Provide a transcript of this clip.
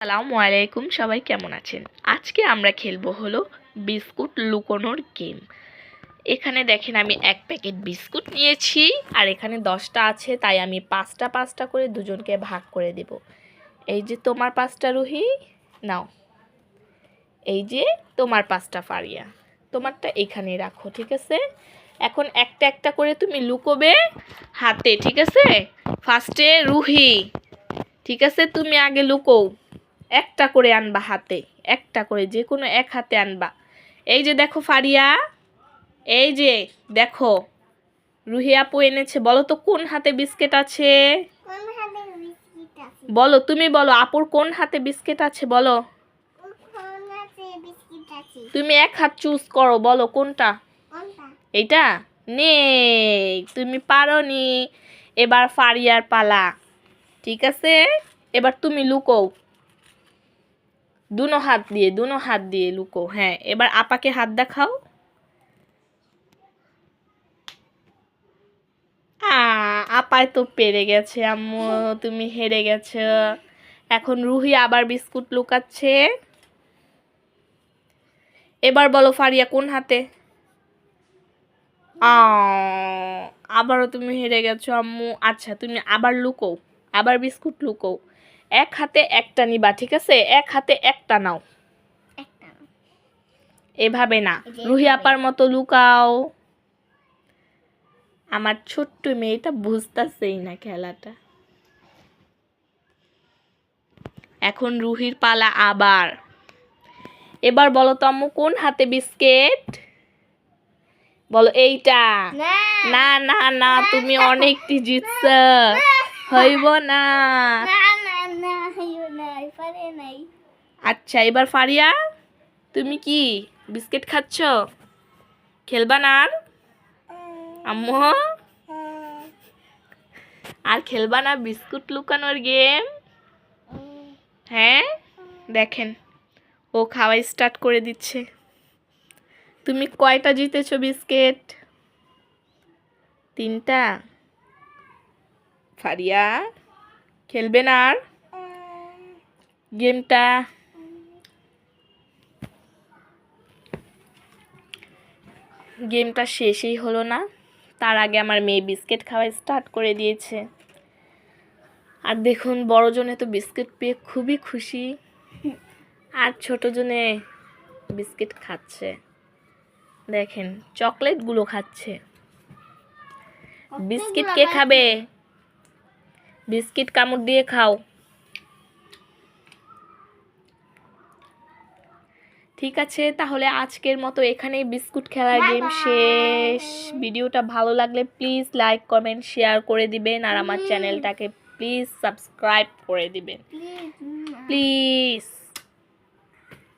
আসসালামু আলাইকুম, সবাই কেমন আছেন? আজকে আমরা খেলবো হলো বিস্কুট লুকোনোর গেম। এখানে দেখেন আমি এক প্যাকেট বিস্কুট নিয়েছি আর এখানে 10টা আছে, তাই আমি পাঁচটা পাঁচটা করে দুজনকে ভাগ করে দেব। এই যে তোমার 5টা রুহি, নাও। এই যে তোমার 5টা ফারিয়া, তোমারটা এখানে রাখো, ঠিক আছে? এখন একটা একটা করে তুমি লুকোবে হাতে, ঠিক আছে? ফার্স্টে রুহি, ঠিক আছে? তুমি আগে লুকোও, একটা করে আনবা হাতে, একটা করে যে কোনো এক হাতে আনবা। এই যে দেখো ফারিয়া, এই যে দেখো রুহি আপু এনেছে। বলো তো কোন হাতে বিস্কিট আছে? বলো, তুমি বলো আপুর কোন হাতে বিস্কিট আছে, বলো। তুমি এক হাত চুজ করো, বলো কোনটা। এইটা নেই, তুমি পারোনি। এবার ফারিয়ার পালা, ঠিক আছে? এবার তুমি লুকোও, দুনো হাত দিয়ে লুকো। হ্যাঁ, এবার আপাকে হাত দেখাও। আপায় তো পেরে গেছে আম্মু, তুমি হেরে গেছো। এখন রুহি আবার বিস্কুট লুকাচ্ছে। এবার বলো ফারিয়া কোন হাতে? আবারও তুমি হেরে গেছো আম্মু। আচ্ছা, তুমি আবার লুকো, আবার বিস্কুট লুকো। এক হাতে একটা নিবা, ঠিক আছে? এক হাতে একটা নাও, এভাবে না, রুহি আপার মতো লুকাও। আমার ছোট্ট মেয়েটা বুঝতেছেই না খেলাটা। এখন রুহির পালা আবার। এবার বলো তো আম্মু কোন হাতে বিস্কিট? বলো এইটা। না না না, তুমি অনেকটি জিতছ, হইব না। আচ্ছা, এবার ফারিয়া, তুমি কি বিস্কিট খাচ্ছ? খেলবা না আর আম্মু? আর খেলবা না বিস্কুট লুকানোর গেম? হ্যাঁ, দেখেন ও খাওয়া স্টার্ট করে দিচ্ছে। তুমি কয়টা জিতেছো বিস্কিট? 3টা। ফারিয়া খেলবে না আর গেমটা? গেমটা শেষই হলো না, তার আগে আমার মেয়ে বিস্কিট খাওয়া স্টার্ট করে দিয়েছে। আর দেখুন বড়জনে তো বিস্কিট পেয়ে খুবই খুশি, আর ছোটজনে বিস্কিট খাচ্ছে। দেখেন চকলেটগুলো খাচ্ছে। বিস্কিট কে খাবে? বিস্কিট কামড় দিয়ে খাও। ঠিক আছে, তাহলে আজকের মতো এখানেই বিস্কুট খেলার গেম শেষ। ভিডিওটা ভালো লাগলে প্লিজ লাইক কমেন্ট শেয়ার করে দিবেন, আর আমার চ্যানেলটাকে প্লিজ সাবস্ক্রাইব করে দিবেন প্লিজ।